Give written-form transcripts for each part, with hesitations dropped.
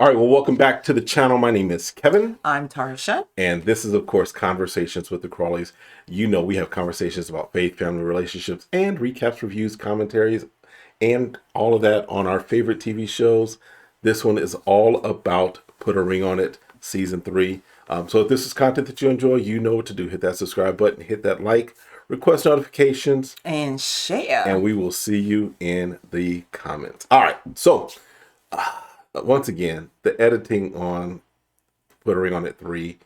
All right, well, welcome back to the channel. My name is Kevin. I'm Tarsha. And this is, of course, Conversations with the Crawleys. You know, we have conversations about faith, family, relationships, and recaps, reviews, commentaries, and all of that on our favorite TV shows. This one is all about Put a Ring on It, Season 3. So if this is content that you enjoy, you know what to do. Hit that subscribe button, hit that like, request notifications, and share. And we will see you in the comments. All right, so once again, the editing on Put a Ring on It 3,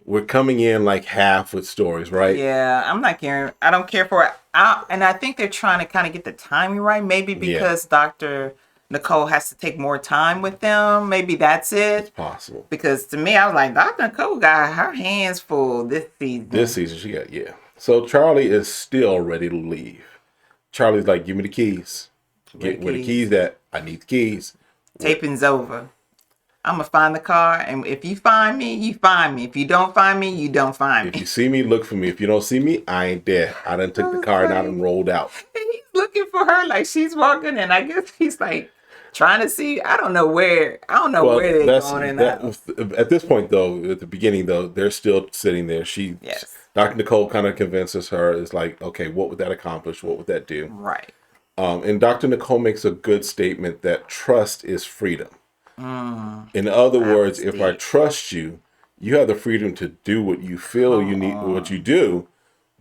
we're coming in like half with stories, right? Yeah, I'm not caring. I don't care for it. And I think they're trying to kind of get the timing right. Maybe because Dr. Nicole has to take more time with them. Maybe that's it. It's possible. Because to me, I was like, Dr. Nicole got her hands full this season. This season, she got, So Charli is still ready to leave. Charlie's like, give me the keys. Get where the keys at. I need the keys. Taping's over. I'm going to find the car, and if you find me, you find me. If you don't find me, you don't find me. If you see me, look for me. If you don't see me, I ain't dead. I done took the car out and rolled out. And he's looking for her like she's walking, and I guess he's like trying to see. I don't know where they're going in that. At this point, though, at the beginning, though, they're still sitting there. Dr. Nicole kind of convinces her. It's like, okay, what would that accomplish? What would that do? Right. And Dr. Nicole makes a good statement that trust is freedom. In other words, if I trust you, you have the freedom to do what you feel you need, what you do.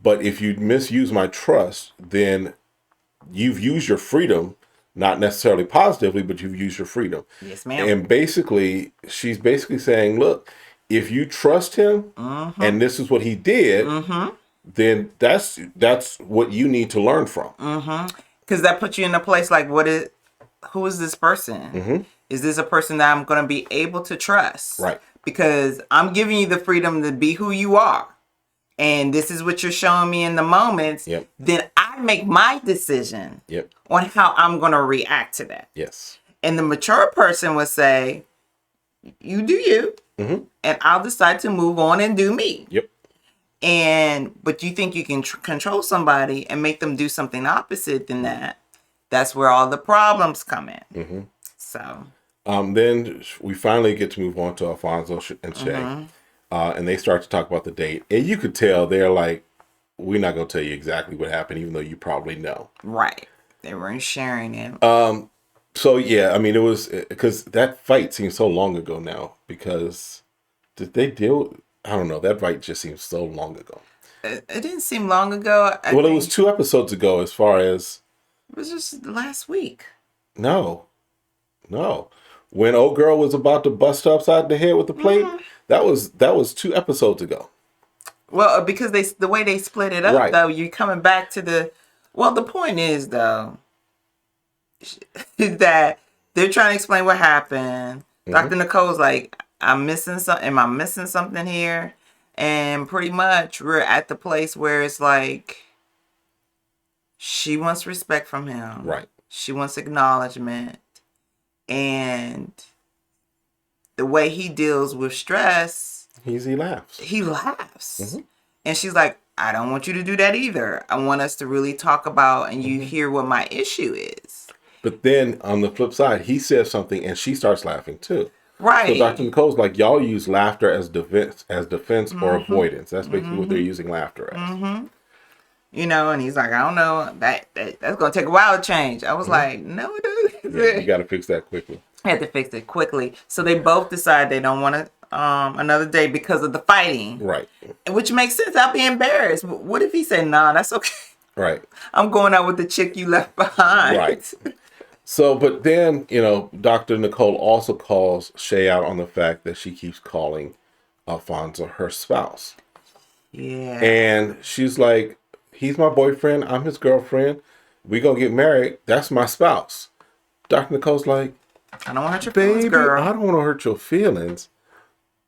But if you misuse my trust, then you've used your freedom, not necessarily positively, but you've used your freedom. Yes, ma'am. And basically, she's basically saying, look, if you trust him and this is what he did, then that's what you need to learn from. Because that puts you in a place like, who is this person? Is this a person that I'm going to be able to trust? Right. Because I'm giving you the freedom to be who you are. And this is what you're showing me in the moments. Yep. Then I make my decision on how I'm going to react to that. Yes. And the mature person would say, you do you. And I'll decide to move on and do me. Yep. But you think you can control somebody and make them do something opposite than that. That's where all the problems come in. So. Then we finally get to move on to Alfonso and Shay. And they start to talk about the date. And you could tell they're like, we're not going to tell you exactly what happened, even though you probably know. Right. They weren't sharing it. So, yeah, I mean, it was because that fight seems so long ago now. Because did they deal? I don't know. That fight just seems so long ago. It didn't seem long ago. It was 2 episodes ago as far as. It was just last week. No. When old girl was about to bust her upside the head with the plate, that was 2 episodes ago. Well, because the way they split it up, though, you're coming back to the point is, though, that they're trying to explain what happened. Dr. Nicole's like, am I missing something here? And pretty much we're at the place where it's like, she wants respect from him. Right. She wants acknowledgement. And the way he deals with stress, he laughs. He laughs. And she's like, I don't want you to do that either. I want us to really talk about and you hear what my issue is. But then on the flip side, he says something and she starts laughing too. Right. So Dr. Nicole's like, y'all use laughter as defense or avoidance. That's basically what they're using laughter as. You know, and he's like, I don't know, that's going to take a while to change. I was like, no, it doesn't. Yeah, you got to fix that quickly. I had to fix it quickly. So they both decide they don't want to another day because of the fighting. Right. Which makes sense. I'll be embarrassed. But what if he said, nah, that's okay. Right. I'm going out with the chick you left behind. Right. So, but then, Dr. Nicole also calls Shay out on the fact that she keeps calling Alfonso her spouse. Yeah. And she's like, he's my boyfriend. I'm his girlfriend. We gonna get married. That's my spouse. Dr. Nicole's like, I don't want to hurt your feelings, girl. I don't want to hurt your feelings.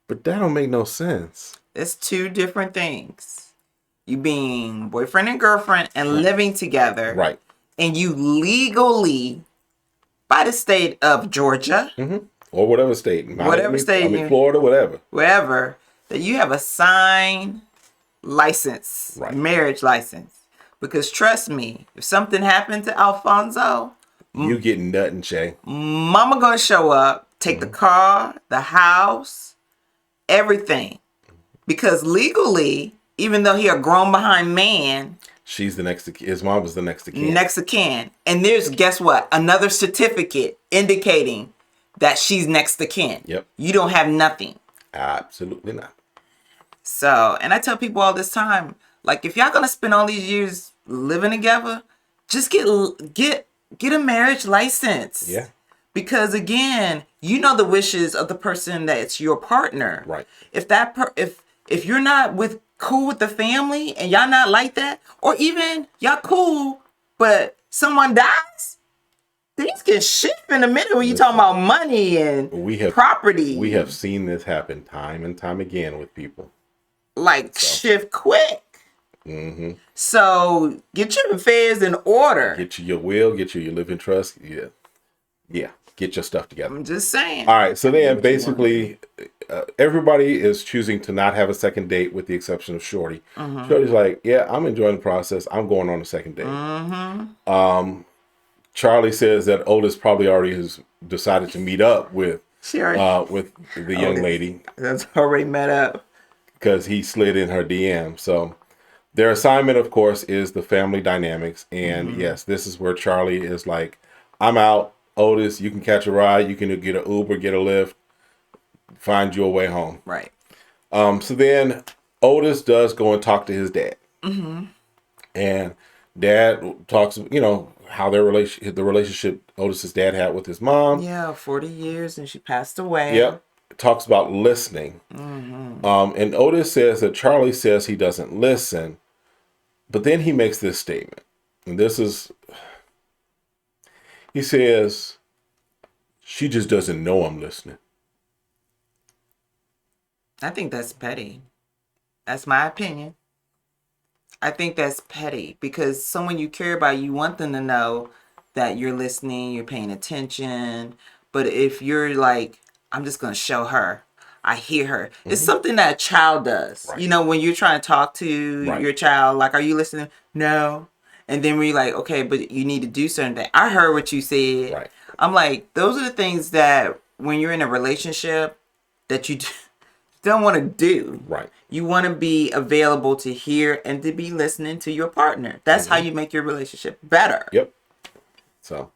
But that don't make no sense. It's 2 different things. You being boyfriend and girlfriend and living together. Right. And you legally, by the state of Georgia. Or whatever state. Florida, whatever. Wherever. That you have a signed license. Right. Marriage license. Because trust me, if something happened to Alfonso, you getting nothing, Shay. Mama gonna show up, take the car, the house, everything. Because legally, even though he a grown behind man, she's the next. His mom was the next of kin. next of kin. And there's, guess what? Another certificate indicating that she's next of kin. Yep. You don't have nothing. Absolutely not. So, and I tell people all this time, like, if y'all gonna spend all these years living together, just get a marriage license. Yeah. Because again, you know the wishes of the person that's your partner. Right. If you're not cool with the family and y'all not like that, or even y'all cool, but someone dies, things can shift in a minute when you talking about money and property. We have seen this happen time and time again with people. Like, shift quick. Mm-hmm. So get your affairs in order. Get you your will, get you your living trust. Yeah. Yeah. Get your stuff together. I'm just saying. All right. So then basically everybody is choosing to not have a second date with the exception of Shorty. Mm-hmm. Shorty's like, yeah, I'm enjoying the process. I'm going on a second date. Mm-hmm. Charli says that Otis probably already has decided to meet up with the young lady. That's already met up. Because he slid in her DM. So their assignment, of course, is the family dynamics. And yes, this is where Charli is like, I'm out. Otis, you can catch a ride. You can get an Uber, get a Lyft, find your way home. Right. So then Otis does go and talk to his dad. Mm-hmm. And dad talks, how the relationship Otis's dad had with his mom. Yeah, 40 years and she passed away. Yep. Talks about listening. Mm-hmm. And Otis says that Charli says he doesn't listen, but then he makes this statement. And he says, she just doesn't know I'm listening. I think that's petty. That's my opinion. I think that's petty because someone you care about, you want them to know that you're listening, you're paying attention. But if you're like, I'm just going to show her, I hear her. Mm-hmm. It's something that a child does. Right. When you're trying to talk to your child, like, are you listening? No. And then we're like, okay, but you need to do certain things. I heard what you said. Right. I'm like, those are the things that when you're in a relationship that you don't want to do. Right. You want to be available to hear and to be listening to your partner. That's how you make your relationship better. Yep. So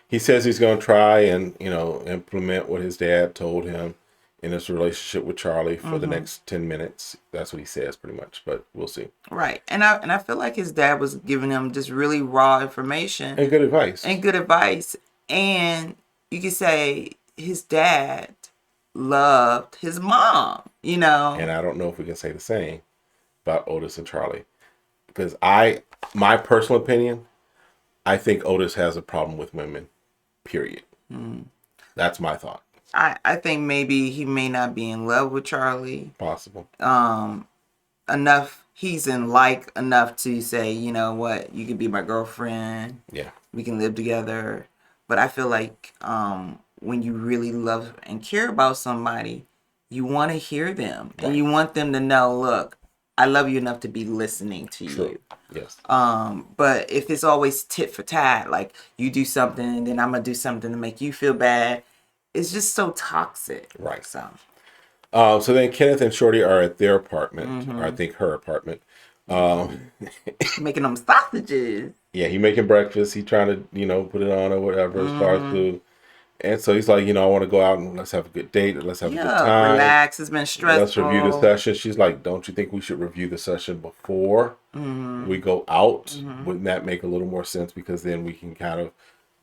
he says he's going to try and, implement what his dad told him in his relationship with Charli for the next 10 minutes. That's what he says pretty much, but we'll see. Right. And I feel like his dad was giving him just really raw information. And good advice. And you could say his dad loved his mom, And I don't know if we can say the same about Otis and Charli. Because my personal opinion, I think Otis has a problem with women, period. Mm. That's my thought. I think maybe he may not be in love with Charli. Possible. He's enough to say, you know what, you can be my girlfriend. Yeah. We can live together. But I feel like when you really love and care about somebody, you want to hear them. Right. And you want them to know, look, I love you enough to be listening to you. Yes. But if it's always tit for tat, like you do something and then I'm going to do something to make you feel bad, it's just so toxic. Right. So then Kenneth and Shorty are at their apartment, or I think her apartment. Making them sausages. Yeah, he making breakfast. He trying to, put it on or whatever as far as food. And so he's like, I want to go out and let's have a good date. Let's have a good time. Relax. It's been stressful. Let's review the session. She's like, don't you think we should review the session before we go out? Wouldn't that make a little more sense? Because then we can kind of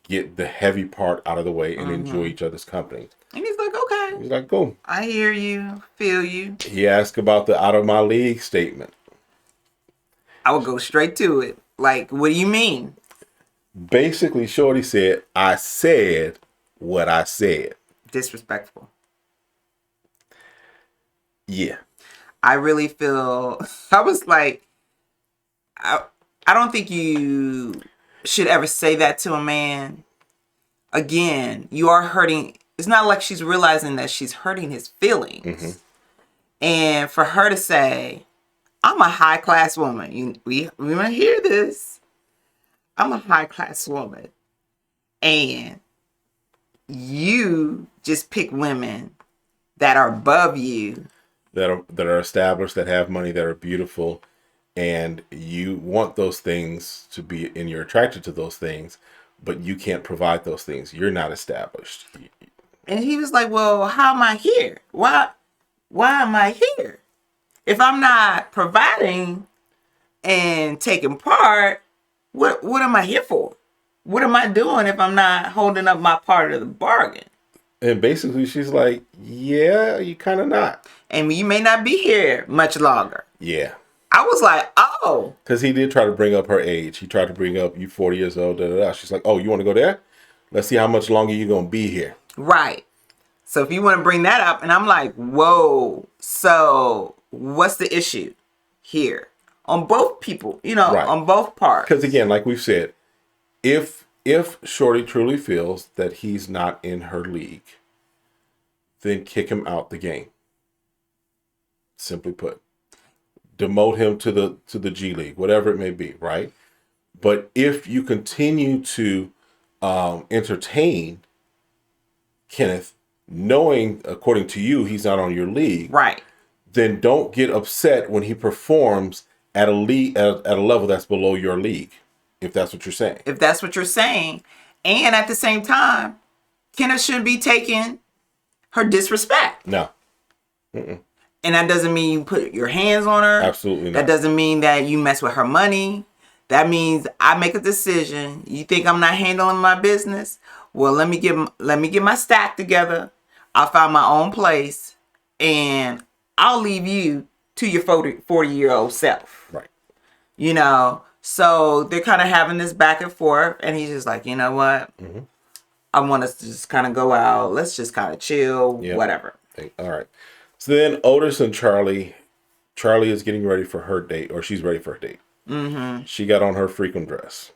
get the heavy part out of the way and enjoy each other's company. And he's like, okay. He's like, cool. I hear you. Feel you. He asked about the out of my league statement. I would go straight to it. Like, what do you mean? Basically, Shorty said, I said what I said. Disrespectful. Yeah. I really feel, I was like, I don't think you should ever say that to a man. Again, you are hurting. It's not like she's realizing that she's hurting his feelings. And for her to say, I'm a high class woman. We want to hear this. I'm a high class woman. And you just pick women that are above you. That are established, that have money, that are beautiful, and you want those things to be, and you're attracted to those things, but you can't provide those things. You're not established. And he was like, well, how am I here? Why am I here? If I'm not providing and taking part, what am I here for? What am I doing if I'm not holding up my part of the bargain? And basically, she's like, yeah, you kind of not. And you may not be here much longer. Yeah. I was like, oh. Because he did try to bring up her age. He tried to bring up, you 40 years old, da, da, da. She's like, oh, you want to go there? Let's see how much longer you're going to be here. Right. So if you want to bring that up, and I'm like, whoa. So what's the issue here? On both people, Right. on both parts. Because again, like we've said, if Shorty truly feels that he's not in her league, then kick him out the game. Simply put. Demote him to the G League, whatever it may be, right? But if you continue to entertain Kenneth, knowing, according to you, he's not on your league, right, then don't get upset when he performs at a league at a level that's below your league, if that's what you're saying. If that's what you're saying, and at the same time, Kenneth shouldn't be taking her disrespect. No. Mm-mm. And that doesn't mean you put your hands on her. Absolutely not. That doesn't mean that you mess with her money. That means I make a decision. You think I'm not handling my business? Well, let me get my stack together. I'll find my own place, and I'll leave you to your 40-year-old self. Right. So they're kind of having this back and forth, and he's just like, you know what? Mm-hmm. I want us to just kind of go out. Let's just kind of chill, whatever. All right. So then Otis and Charli is getting ready for her date, or she's ready for her date. Mm-hmm. She got on her freaking dress.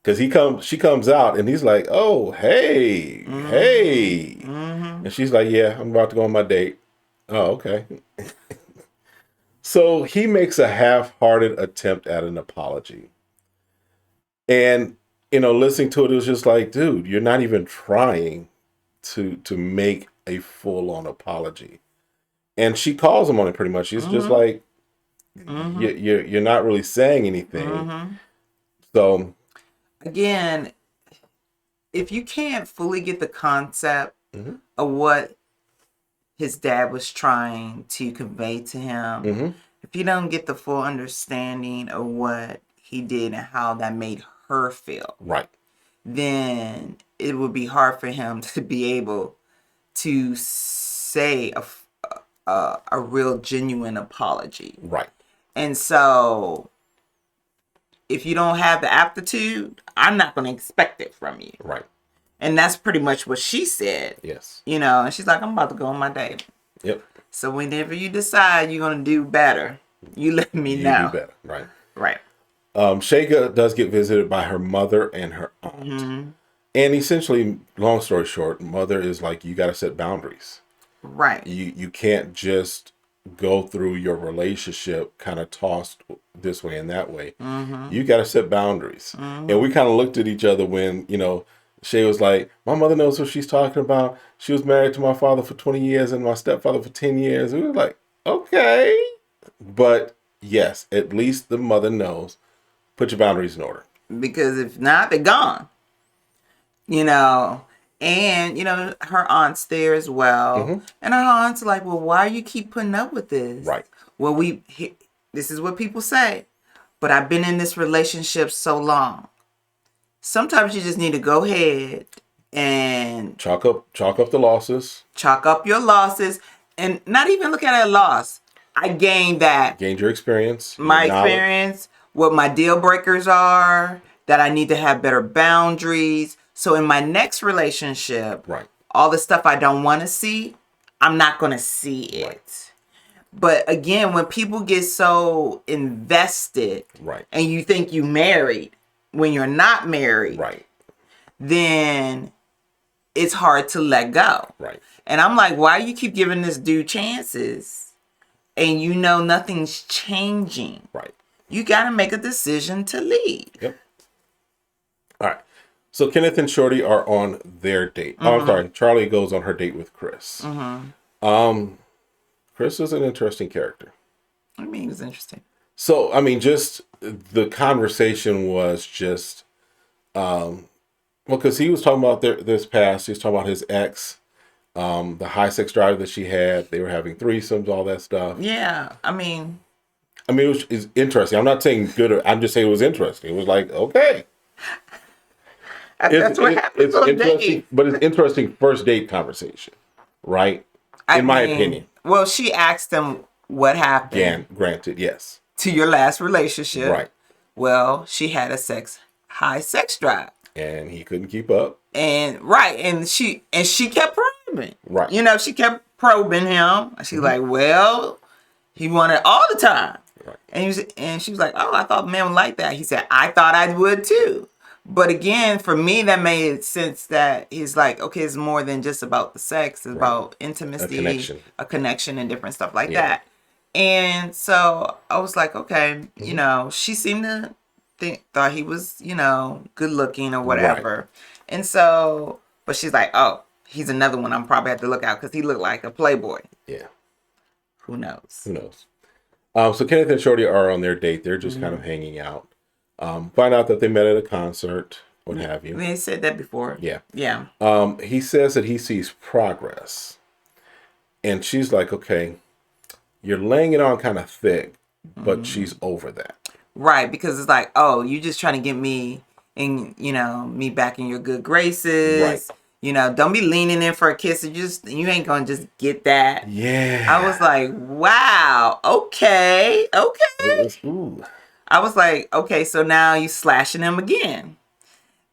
Because she comes out, and he's like, oh, hey, mm-hmm. Hey. Mm-hmm. And she's like, yeah, I'm about to go on my date. Oh, okay. So he makes a half-hearted attempt at an apology. And, listening to it, it was just like, dude, you're not even trying to make a full-on apology. And she calls him on it pretty much. She's just like, you're not really saying anything. Mm-hmm. So, again, if you can't fully get the concept of what his dad was trying to convey to him, if you don't get the full understanding of what he did and how that made her feel, right, then it would be hard for him to be able to say a real genuine apology. Right. And so if you don't have the aptitude, I'm not going to expect it from you. Right. And that's pretty much what she said. Yes. And she's like, I'm about to go on my date. Yep. So whenever you decide you're going to do better, you let me know. You do better. Right. Right. Shayga does get visited by her mother and her aunt. Mm-hmm. And essentially, long story short, mother is like, you got to set boundaries. Right. You can't just go through your relationship kind of tossed this way and that way. Mm-hmm. You got to set boundaries. Mm-hmm. And we kind of looked at each other when, Shay was like, my mother knows what she's talking about. She was married to my father for 20 years and my stepfather for 10 years. We were like, okay. But yes, at least the mother knows. Put your boundaries in order. Because if not, they're gone. And, her aunt's there as well. Mm-hmm. And her aunt's like, well, why you keep putting up with this? Right. Well, this is what people say. But I've been in this relationship so long. Sometimes you just need to go ahead and chalk up the losses. Chalk up your losses and not even look at it as a loss. I gained that. Gained your experience. My experience, what my deal breakers are, that I need to have better boundaries. So in my next relationship, right, all the stuff I don't want to see, I'm not going to see it. Right. But again, when people get so invested, right, and you think you married, when you're not married, right, then it's hard to let go. Right. And I'm like, why you keep giving this dude chances and nothing's changing? Right. You got to make a decision to leave. Yep. All right. So Kenneth and Shorty are on their date. Oh, I'm sorry. Charlie goes on her date with Chris. Chris is an interesting character. I mean, it was interesting. So, I mean, just the conversation was just, well, because he was talking about this past. He was talking about his ex, the high sex drive that she had. They were having threesomes, all that stuff. Yeah, I mean, it's interesting. I'm not saying good. I'm just saying it was interesting. It was like, okay. that's what happens It's on interesting, dates. but it's interesting first date conversation, right? In my opinion. Well, she asked him what happened Granted, yes. to your last relationship. Right. Well, she had a high sex drive. And he couldn't keep up. And she kept probing. Right. You know, she kept probing him. She's like, well, he wanted all the time. Right. And she was like, oh, I thought men would like that. He said, I thought I would too. But again, for me, that made sense that he's like, okay, it's more than just about the sex. It's about intimacy, a connection, and different stuff like that. And so I was like, okay, you know, she seemed to thought he was, you know, good looking or whatever. Right. And so, but she's like, oh, he's another one I'm probably have to look out because he looked like a playboy. Yeah. Who knows? Who knows? So Kenneth and Shorty are on their date. They're just kind of hanging out. Find out that they met at a concert, what have you. They said that before. Yeah. Yeah. He says that he sees progress. And she's like, okay, you're laying it on kind of thick, but she's over that. Right, because it's like, oh, you just trying to get me in, you know, me back in your good graces. Right. You know, don't be leaning in for a kiss. You ain't gonna just get that. Yeah. I was like, wow, okay. I was like, okay, so now you slashing him again.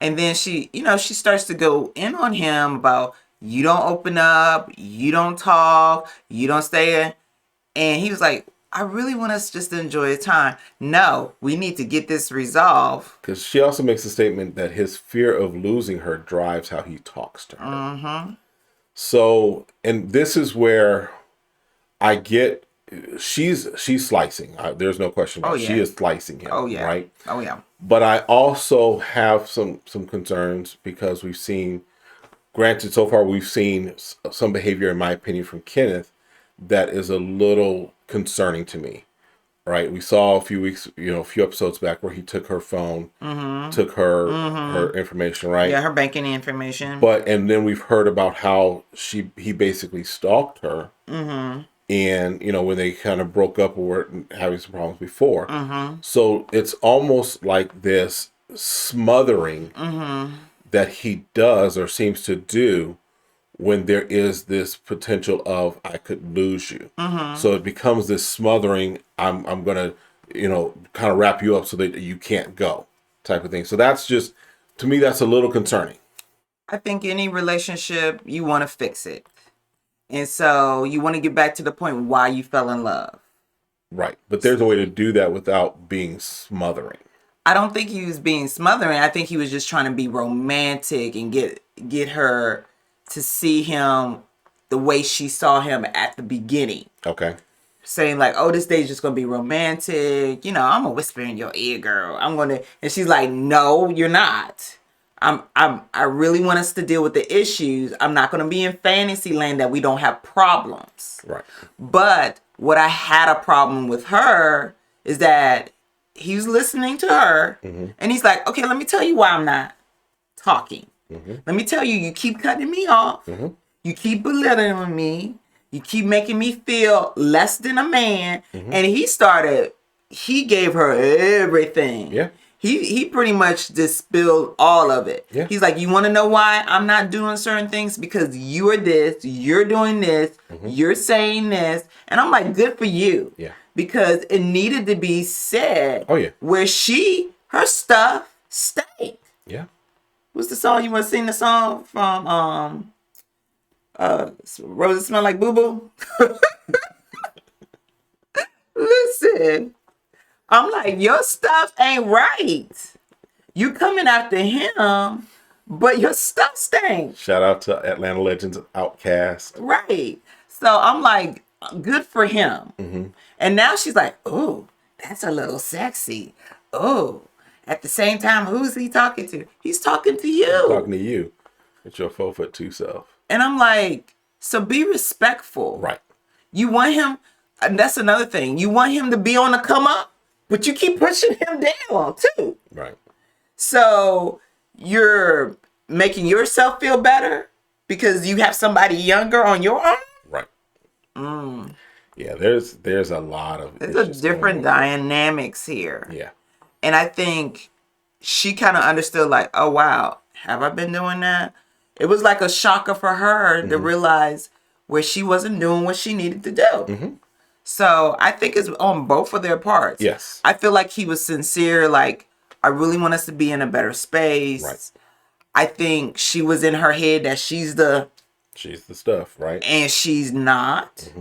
And then she starts to go in on him about, you don't open up, you don't talk, you don't stay in. And he was like, I really want us just to enjoy the time. No, we need to get this resolved. Because she also makes a statement that his fear of losing her drives how he talks to her. Mm-hmm. So, and this is where I get, she's slicing. There's no question about it. She is slicing him. Oh, yeah. Right? Oh, yeah. But I also have some concerns because we've seen, granted, so far we've seen some behavior, in my opinion, from Kenneth that is a little concerning to me, right? We saw a few episodes back where he took her phone, took her information, right? Yeah, her banking information. And then we've heard about how he basically stalked her, and when they kind of broke up or were having some problems before. So it's almost like this smothering that he does or seems to do when there is this potential of I could lose you. So it becomes this smothering, I'm gonna, kind of wrap you up so that you can't go type of thing. So that's just, to me, that's a little concerning. I think any relationship, you want to fix it. And so you want to get back to the point why you fell in love. Right. But there's a way to do that without being smothering. I don't think he was being smothering. I think he was just trying to be romantic and get her to see him the way she saw him at the beginning. Okay. Saying like, oh, this day's just going to be romantic. I'm going to whisper in your ear, girl. And she's like, no, you're not. I really want us to deal with the issues. I'm not going to be in fantasy land that we don't have problems. Right. But what I had a problem with her is that he was listening to her and he's like, okay, let me tell you why I'm not talking. Let me tell you, you keep cutting me off. You keep belittling me. You keep making me feel less than a man. And he gave her everything. Yeah. He pretty much just spilled all of it. Yeah. He's like, you want to know why I'm not doing certain things? Because you are this, you're doing this, you're saying this. And I'm like, good for you. Yeah. Because it needed to be said. Oh, yeah. Where her stuff stayed. Yeah. What's the song? You want to sing the song from Roses Smell Like Boo Boo? Listen, I'm like, your stuff ain't right. You coming after him, but your stuff stinks. Shout out to Atlanta Legends Outcast. Right. So I'm like, good for him. And now she's like, oh, that's a little sexy. Oh, At the same time, who's he talking to? He's talking to I'm you. talking to you. It's your 4'2" self. And I'm like, so be respectful. Right. You want him, and that's another thing. You want him to be on the come up, but you keep pushing him down too. Right. So you're making yourself feel better because you have somebody younger on your arm. Right. Yeah, there's a lot of There's a issues different going on. dynamics here. Yeah. And I think she kind of understood, like, oh, wow, have I been doing that? It was like a shocker for her to realize where she wasn't doing what she needed to do. So I think it's on both of their parts. Yes. I feel like he was sincere, like, I really want us to be in a better space. Right. I think she was in her head that she's the stuff, right? and she's not.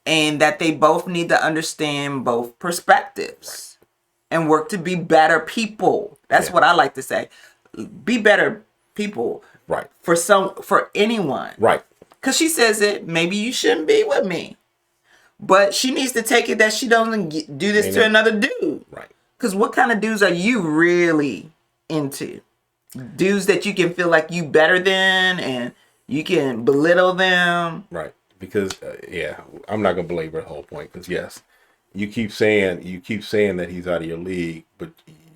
And that they both need to understand both perspectives and work to be better people. That's what I like to say. Be better people. Right. For anyone. Right. Because she says it, maybe you shouldn't be with me. But she needs to take it that she doesn't do this to another dude. Right. Because what kind of dudes are you really into? Dudes that you can feel like you better than and you can belittle them. Right. Because I'm not gonna belabor the whole point. Because yes, you keep saying that he's out of your league, but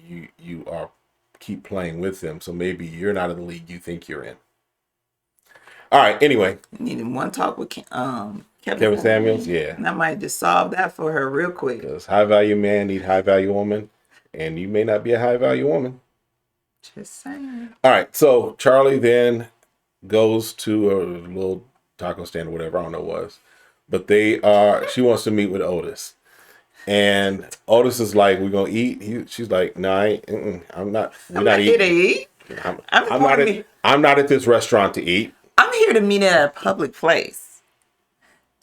you are keep playing with him. So maybe you're not in the league you think you're in. All right. Anyway, You needed one talk with Kevin Samuels. Yeah. And I might just solve that for her real quick. Because high value man need high value woman, and you may not be a high value woman. Just saying. All right. So Charli then goes to a little taco stand or whatever, I don't know what it was. But she wants to meet with Otis. And Otis is like, we're going to eat. She's like, no, I'm not. I'm not here to eat. I'm not at this restaurant to eat. I'm here to meet at a public place.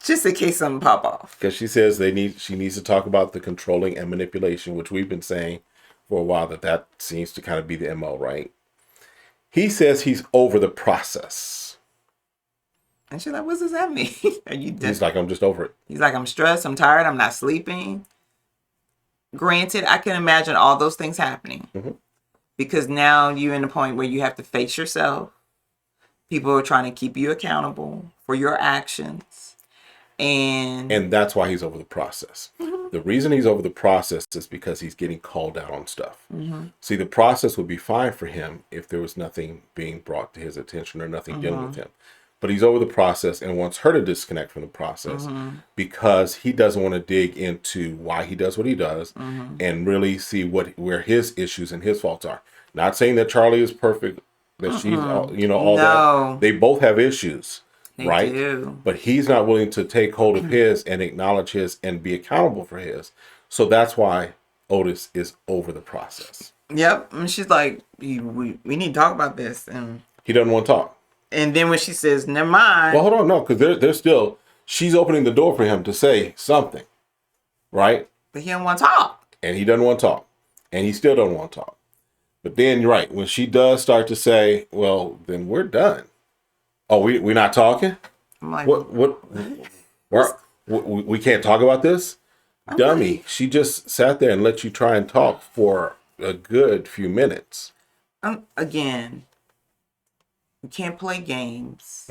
Just in case something pop off. Because she says she needs to talk about the controlling and manipulation, which we've been saying for a while that seems to kind of be the MO, right? He says he's over the process. And she's like, what does that mean? Are you He's like, I'm just over it. He's like, I'm stressed, I'm tired, I'm not sleeping. Granted, I can imagine all those things happening. Because now you're in the point where you have to face yourself. People are trying to keep you accountable for your actions. And that's why he's over the process. The reason he's over the process is because he's getting called out on stuff. See, the process would be fine for him if there was nothing being brought to his attention or nothing dealing with him. But he's over the process and wants her to disconnect from the process because he doesn't want to dig into why he does what he does and really see where his issues and his faults are. Not saying that Charli is perfect, that she's all that. They both have issues, right? do. But he's not willing to take hold of his and acknowledge his and be accountable for his. So that's why Otis is over the process. Yep. And she's like, we need to talk about this. And he doesn't want to talk. And then when she says, never mind. Well, hold on, no, because they're still, she's opening the door for him to say something, right? But he don't want to talk. And he doesn't want to talk. And he still don't want to talk. But then, you're right, when she does start to say, well, then we're done. Oh, we're not talking? I'm like, we can't talk about this? Dummy, she just sat there and let you try and talk for a good few minutes. Again, we can't play games.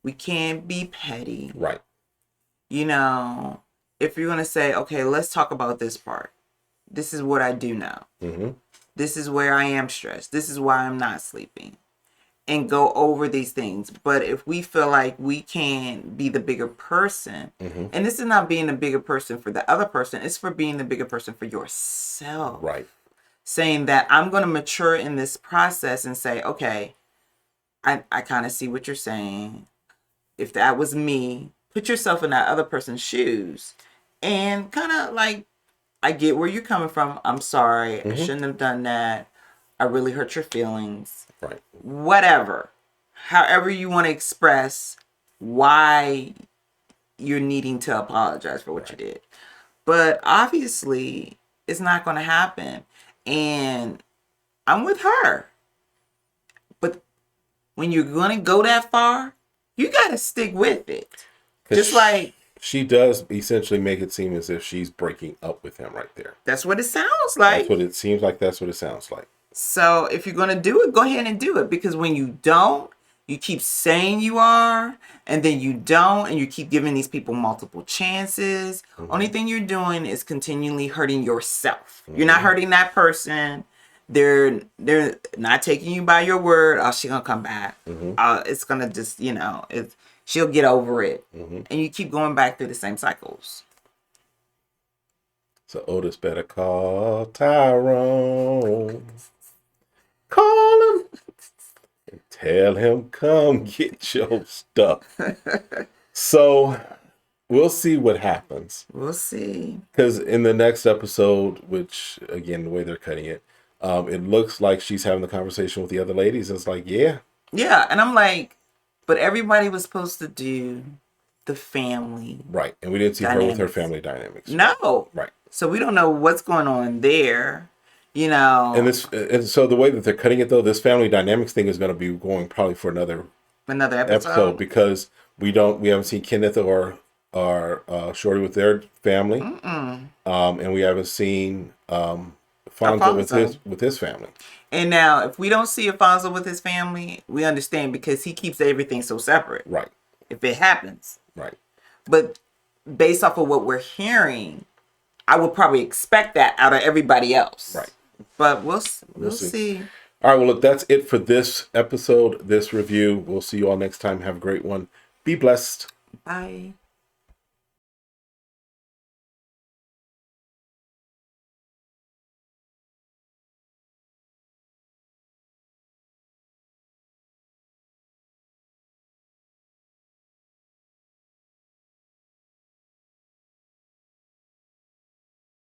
We can't be petty. Right. You know, if you're going to say, okay, let's talk about this part. This is what I do now. This is where I am stressed. This is why I'm not sleeping. And go over these things. But if we feel like we can be the bigger person, and this is not being the bigger person for the other person, it's for being the bigger person for yourself. Right. Saying that I'm going to mature in this process and say, okay, I kind of see what you're saying. If that was me, put yourself in that other person's shoes and kind of like, I get where you're coming from. I'm sorry. I shouldn't have done that. I really hurt your feelings. Right. Whatever. However you want to express why you're needing to apologize for what you did. But obviously, it's not going to happen. And I'm with her. But when you're going to go that far, you got to stick with it. Just like She does essentially make it seem as if she's breaking up with him right there. That's what it sounds That's like. what it seems like. That's what it sounds like. So if you're going to do it, go ahead and do it. Because when you don't, you keep saying you are, and then you don't, and you keep giving these people multiple chances. Only thing you're doing is continually hurting yourself. You're not hurting that person. They're not taking you by your word. Oh, she's gonna come back. It's gonna just, she'll get over it. And you keep going back through the same cycles. So Otis better call Tyrone. Call him. And tell him, come get your stuff. So we'll see what happens. We'll see. Because in the next episode, which, again, the way they're cutting it, it looks like she's having the conversation with the other ladies. And it's like, yeah. Yeah, and I'm like, but everybody was supposed to do the family. Right. And we didn't see her with her family dynamics. No. Right. So we don't know what's going on there, And so the way that they're cutting it, though, this family dynamics thing is going to be going probably for another episode because we haven't seen Kenneth or Shorty with their family, and we haven't seen Fonzo with his family. And now, if we don't see Alfonso with his family, we understand because he keeps everything so separate. Right. If it happens. Right. But based off of what we're hearing, I would probably expect that out of everybody else. Right. But we'll see. All right. Well, look, that's it for this episode, this review. We'll see you all next time. Have a great one. Be blessed. Bye.